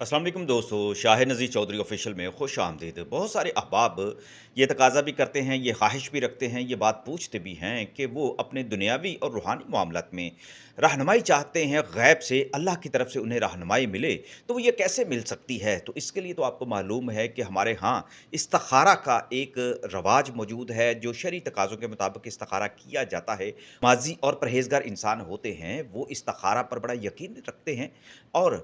अस्सलाम वालेकुम दोस्तों, शाह नज़ीर चौधरी ऑफिशियल में खुश आमदीद। बहुत सारे अहबाब ये तकाजा भी करते हैं, ये ख्वाहिश भी रखते हैं, ये बात पूछते भी हैं कि वो अपने दुनियावी और रूहानी मामलात में रहनुमाई चाहते हैं, गैब से अल्लाह की तरफ से उन्हें रहनुमाई मिले। तो वो ये कैसे मिल सकती है? तो इसके लिए तो आपको मालूम है कि हमारे यहाँ इस्तिखारा का एक रवाज मौजूद है, जो शरई तकाज़ों के मुताबिक इस्तिखारा किया जाता है। माजी और परहेजगार इंसान होते हैं, वो इस्तिखारा पर बड़ा यकीन रखते हैं और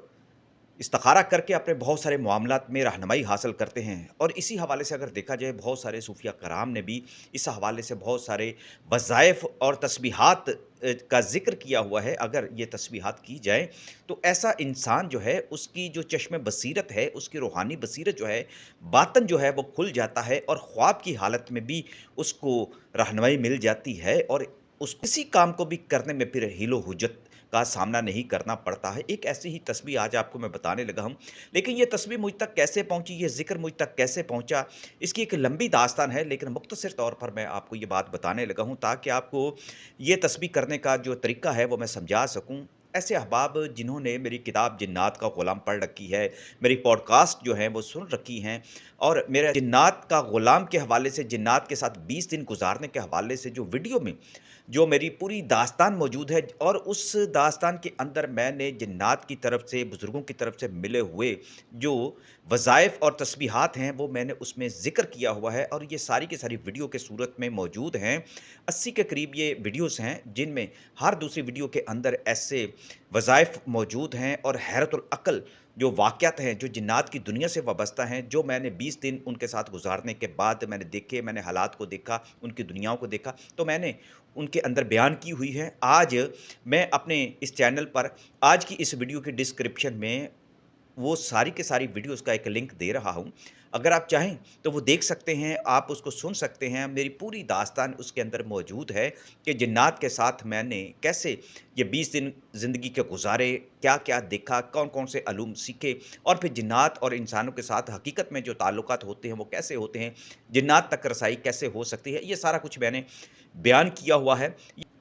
इस्तिखारा करके अपने बहुत सारे मामलात में रहनुमाई हासिल करते हैं। और इसी हवाले से अगर देखा जाए, बहुत सारे सूफिया कराम ने भी इस हवाले से बहुत सारे वज़ाइफ और तस्बीहात का ज़िक्र किया हुआ है। अगर ये तस्बीहात की जाए तो ऐसा इंसान जो है, उसकी जो चश्म बसीरत है, उसकी रूहानी बसीरत जो है, बातन जो है वो खुल जाता है और ख्वाब की हालत में भी उसको रहनुमाई मिल जाती है और उस किसी काम को भी करने में फिर हीलो हुज्जत का सामना नहीं करना पड़ता है। एक ऐसी ही तस्बीह आज आपको मैं बताने लगा हूँ। लेकिन ये तस्बीह मुझ तक कैसे पहुँची, ये ज़िक्र मुझ तक कैसे पहुँचा, इसकी एक लंबी दास्तान है, लेकिन मुख्तसर तौर पर मैं आपको ये बात बताने लगा हूँ ताकि आपको ये तस्बीह करने का जो तरीका है वो मैं समझा सकूँ। ऐसे अहबाब जिन्होंने मेरी किताब जिन्नात का ग़ुलाम पढ़ रखी है, मेरी पॉडकास्ट जो हैं वो सुन रखी हैं और मेरा जिन्नात का ग़ुलाम के हवाले से, जिन्नात के साथ 20 दिन गुज़ारने के हवाले से जो वीडियो में जो मेरी पूरी दास्तान मौजूद है, और उस दास्तान के अंदर मैंने जिन्नात की तरफ से, बुज़ुर्गों की तरफ से मिले हुए जो वज़ाइफ और तस्बीहात हैं, वो मैंने उसमें ज़िक्र किया हुआ है और ये सारी की सारी वीडियो के सूरत में मौजूद हैं। 80 के करीब ये वीडियोज़ हैं, जिनमें हर दूसरी वीडियो के अंदर ऐसे वज़ाइफ मौजूद हैं और हैरतुल अक़ल जो वाक़यात हैं, जो जिन्नात की दुनिया से वाबस्ता हैं, जो मैंने 20 दिन उनके साथ गुज़ारने के बाद मैंने देखे, मैंने हालात को देखा, उनकी दुनियाओं को देखा, तो मैंने उनके अंदर बयान की हुई है। आज मैं अपने इस चैनल पर आज की इस वीडियो के डिस्क्रिप्शन में वो सारी की सारी वीडियोज़ का एक लिंक दे रहा हूँ। अगर आप चाहें तो वो देख सकते हैं, आप उसको सुन सकते हैं। मेरी पूरी दास्तान उसके अंदर मौजूद है कि जिन्नात के साथ मैंने कैसे ये 20 दिन ज़िंदगी के गुज़ारे, क्या-क्या देखा, कौन-कौन से अलूम सीखे और फिर जिन्नात और इंसानों के साथ हकीकत में जो ताल्लुकात होते हैं वो कैसे होते हैं, जिन्नात तक रसाई कैसे हो सकती है, ये सारा कुछ मैंने बयान किया हुआ है।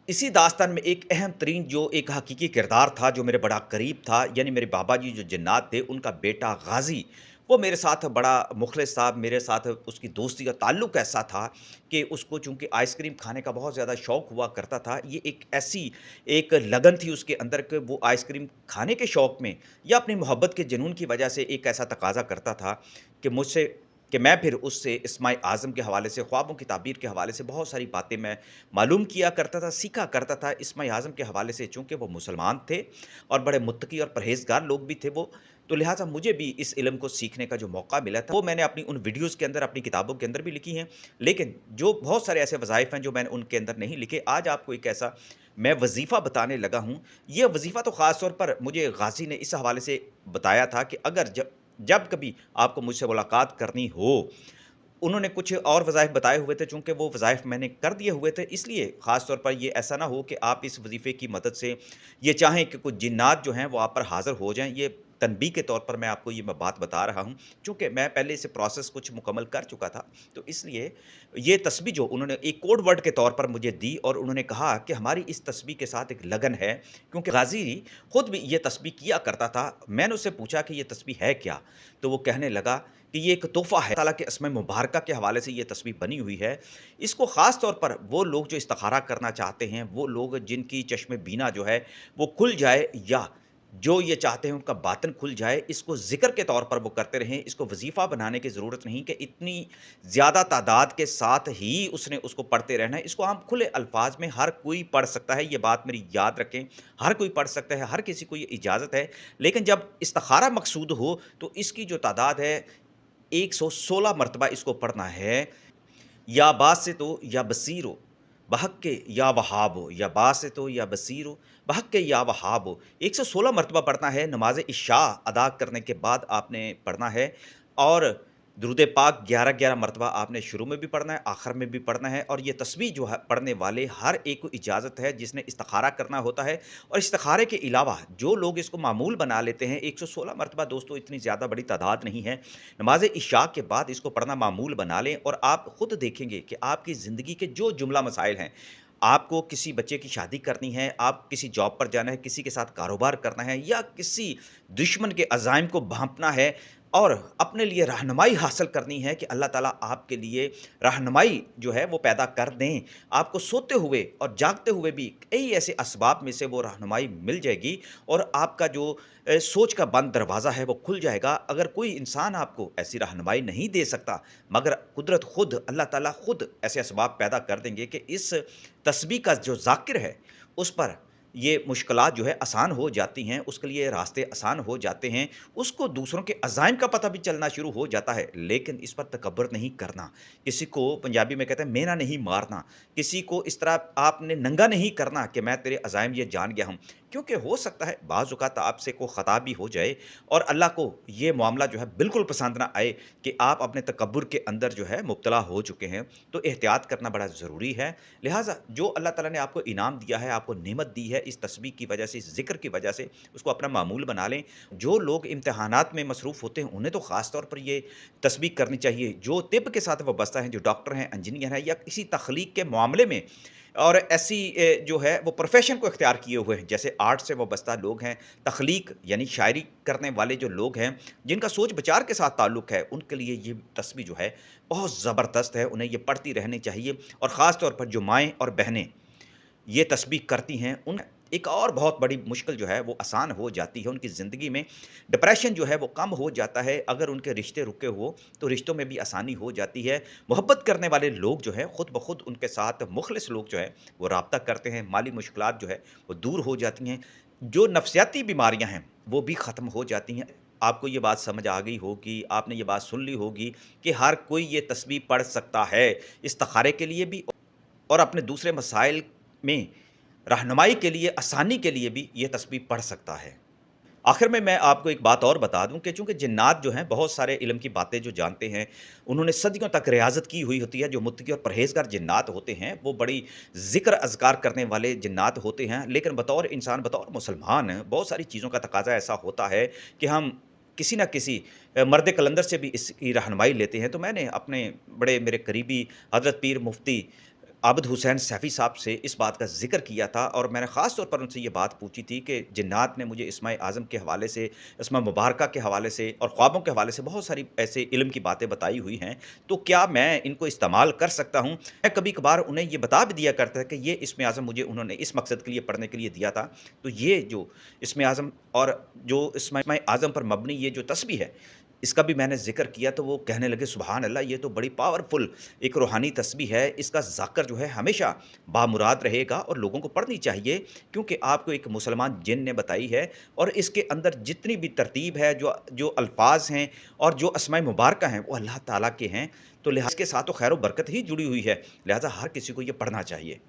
इसी दास्तान में एक अहम तरीन जो एक हकीकी किरदार था, जो मेरे बड़ा करीब था, यानी मेरे बाबा जी जो जिन्नात थे, उनका बेटा गाज़ी, वो मेरे साथ बड़ा मुख़लिस था। मेरे साथ उसकी दोस्ती का ताल्लुक ऐसा था कि उसको चूँकि आइसक्रीम खाने का बहुत ज़्यादा शौक़ हुआ करता था। ये एक ऐसी एक लगन थी उसके अंदर कि वो आइसक्रीम खाने के शौक़ में या अपनी मोहब्बत के जुनून की वजह से एक ऐसा तकाज़ा करता था कि मुझसे कि मैं फिर उससे इस्माए आज़म के हवाले से, ख्वाबों की ताबीर के हवाले से बहुत सारी बातें मैं मालूम किया करता था, सीखा करता था। इस्माए आज़म के हवाले से चूँकि वो मुसलमान थे और बड़े मुत्तकी और परहेज़गार लोग भी थे वो, तो लिहाज़ा मुझे भी इस इल्म को सीखने का जो मौका मिला था, वो मैंने अपनी उन वीडियोज़ के अंदर, अपनी किताबों के अंदर भी लिखी हैं। लेकिन जो बहुत सारे ऐसे वज़ाइफ हैं जो मैंने उनके अंदर नहीं लिखे। आज आपको एक ऐसा मैं वज़ीफ़ा बताने लगा हूँ। ये वज़ीफ़ा तो ख़ास तौर पर मुझे गाज़ी ने इस हवाले से बताया था कि अगर जब जब कभी आपको मुझसे मुलाकात करनी हो, उन्होंने कुछ और वज़ाइफ बताए हुए थे, चूँकि वो वज़ाइफ मैंने कर दिए हुए थे, इसलिए ख़ास तौर पर ये ऐसा ना हो कि आप इस वज़ीफ़े की मदद से ये चाहें कि कुछ जिन्नात जो हैं वो आप पर हाज़िर हो जाएँ। ये तनबीह के तौर पर मैं आपको ये मैं बात बता रहा हूँ, चूँकि मैं पहले इसे प्रोसेस कुछ मुकम्मल कर चुका था। तो इसलिए ये तस्बीह जो उन्होंने एक कोड वर्ड के तौर पर मुझे दी और उन्होंने कहा कि हमारी इस तस्बीह के साथ एक लगन है, क्योंकि गाज़ी खुद भी ये तस्बीह किया करता था। मैंने उससे पूछा कि ये तस्बीह है क्या? तो वो कहने लगा कि ये एक तोहफ़ा है, ताला के अस्माए मुबारका के हवाले से ये तस्बीह बनी हुई है। इसको ख़ास तौर पर वो लोग जो इस्तिखारा करना चाहते हैं, वो लोग जिनकी चश्म बीना जो है वो खुल जाए, या जो ये चाहते हैं उनका बातिन खुल जाए, इसको ज़िक्र के तौर पर वो करते रहें। इसको वज़ीफ़ा बनाने की ज़रूरत नहीं कि इतनी ज़्यादा तादाद के साथ ही उसने उसको पढ़ते रहना है। इसको आम खुले अल्फ़ाज़ में हर कोई पढ़ सकता है, ये बात मेरी याद रखें। हर कोई पढ़ सकता है, हर किसी को ये इजाज़त है। लेकिन जब इस्तिखारा मकसूद हो तो इसकी जो तादाद है, 116 मरतबा इसको पढ़ना है। या बासितो या बसीरो बहक्के या वहाबो, या बासितो या बसीरो बहक्के या वहाबो, 116 मरतबा पढ़ना है। नमाज़ इशा अदा करने के बाद आपने पढ़ना है और दुरूद पाक 11-11 मरतबा आपने शुरू में भी पढ़ना है, आखिर में भी पढ़ना है। और ये तस्बीह जो है पढ़ने वाले हर एक को इजाज़त है जिसने इस्तिखारा करना होता है। और इस्तिखारे के अलावा जो लोग इसको मामूल बना लेते हैं, 116 मरतबा दोस्तों इतनी ज़्यादा बड़ी तादाद नहीं है। नमाज़ इशा के बाद इसको पढ़ना मामूल बना लें और आप ख़ुद देखेंगे कि आपकी ज़िंदगी के जो जुमला मसाइल हैं, آپ کو किसी बच्चे की शादी करनी है, आप किसी जॉब पर जाना है, किसी के साथ कारोबार करना है या किसी दुश्मन के अज़ाइम को भांपना है और अपने लिए रहनुमाई हासिल करनी है कि अल्लाह ताला आपके लिए रहनुमाई जो है वो पैदा कर दें। आपको सोते हुए और जागते हुए भी कई ऐसे असबाब में से वो रहनुमाई मिल जाएगी और आपका जो सोच का बंद दरवाज़ा है वो खुल जाएगा। अगर कोई इंसान आपको ऐसी रहनुमाई नहीं दे सकता, मगर कुदरत खुद अल्लाह ताला खुद ऐसे असबाब पैदा कर देंगे कि इस तस्बीह का जो ज़ाकिर है, उस पर ये मुश्किलात जो है आसान हो जाती हैं, उसके लिए रास्ते आसान हो जाते हैं, उसको दूसरों के अज़ाइम का पता भी चलना शुरू हो जाता है। लेकिन इस पर तकब्बुर नहीं करना, किसी को पंजाबी में कहते हैं मेना नहीं मारना, किसी को इस तरह आपने नंगा नहीं करना कि मैं तेरे अज़ाइम ये जान गया हूँ। क्योंकि हो सकता है बाज़ औक़ात आपसे कोई ख़ता भी हो जाए और अल्लाह को ये मामला जो है बिल्कुल पसंद ना आए कि आप अपने तकब्बुर के अंदर जो है मुब्तला हो चुके हैं, तो एहतियात करना बड़ा ज़रूरी है। लिहाज़ा जो अल्लाह ताला ने आपको इनाम दिया है, आपको नेमत दी है, इस तस्बीह की वजह से, इस ज़िक्र की वजह से उसको अपना मामूल बना लें। जो लोग इम्तिहानात में मसरूफ़ होते हैं, उन्हें तो ख़ास तौर पर ये तस्बीह करनी चाहिए। जो तिब के साथ वाबस्ता हैं, जो डॉक्टर हैं, इंजीनियर हैं या किसी तख्लीक के मामले में और ऐसी जो है वो प्रोफ़ेशन को इख्तियार किए हुए हैं, जैसे आर्ट से वाबस्ता लोग हैं, तख्लीक यानी शायरी करने वाले जो लोग हैं, जिनका सोच विचार के साथ ताल्लुक़ है, उनके लिए ये तस्बीह जो है बहुत ज़बरदस्त है, उन्हें ये पढ़ती रहनी चाहिए। और ख़ास तौर पर जो माएँ और बहनें ये तस्बीह करती हैं, उन एक और बहुत बड़ी मुश्किल जो है वो आसान हो जाती है उनकी ज़िंदगी में। डिप्रेशन जो है वो कम हो जाता है। अगर उनके रिश्ते रुके हो तो रिश्तों में भी आसानी हो जाती है। मोहब्बत करने वाले लोग जो हैं ख़ुद ब ख़ुद उनके साथ मुख़लिस लोग जो हैं वो राब्ता करते हैं। माली मुश्किलात जो है वो दूर हो जाती हैं। जो नफ़सियाती बीमारियाँ हैं वो भी ख़त्म हो जाती हैं। आपको ये बात समझ आ गई होगी, आपने ये बात सुन ली होगी कि हर कोई ये तस्बीह पढ़ सकता है, इस्तिख़ारे के लिए भी और अपने दूसरे मसाइल में रहनुमाई के लिए, आसानी के लिए भी ये तस्बीह पढ़ सकता है। आखिर में मैं आपको एक बात और बता दूँ कि चूँकि जिन्नात जो हैं बहुत सारे इल्म की बातें जो जानते हैं, उन्होंने सदियों तक रियाज़त की हुई होती है। जो मुत्तकी और परहेज़गार जिन्नात होते हैं, वो बड़ी ज़िक्र अज़कार करने वाले जिन्नात होते हैं। लेकिन बतौर इंसान, बतौर मुसलमान बहुत सारी चीज़ों का तकाज़ा ऐसा होता है कि हम किसी न किसी मर्द कलंदर से भी इसकी रहनुमाई लेते हैं। तो मैंने अपने बड़े मेरे करीबी हज़रत पीर मुफ्ती आबिद हुसैन सैफ़ी साहब से इस बात का ज़िक्र किया था और मैंने ख़ास तौर पर उनसे ये बात पूछी थी कि जिन्नात ने मुझे इस्माए आज़म के हवाले से, इस्मा मुबारका के हवाले से और ख्वाबों के हवाले से बहुत सारी ऐसे इल्म की बातें बताई हुई हैं, तो क्या मैं इनको इस्तेमाल कर सकता हूँ? मैं कभी-कभार उन्हें ये बता भी दिया करता था कि ये इस्मे आज़म मुझे उन्होंने इस मकसद के लिए पढ़ने के लिए दिया था। तो ये जो इस्मे आज़म और जो इस्माए आज़म पर मबनी ये जो तस्बीह है, इसका भी मैंने ज़िक्र किया तो वो कहने लगे सुभान अल्लाह, ये तो बड़ी पावरफुल एक रूहानी तस्बीह है। इसका ज़ाकर जो है हमेशा बामुराद रहेगा और लोगों को पढ़नी चाहिए, क्योंकि आपको एक मुसलमान जिन ने बताई है और इसके अंदर जितनी भी तरतीब है, जो जो अल्फ़ाज़ हैं और जो अस्माए मुबारका हैं, वो अल्लाह ताला के हैं। तो लिहाज़ के साथ तो खैर व बरकत ही जुड़ी हुई है। लिहाज़ा हर किसी को ये पढ़ना चाहिए।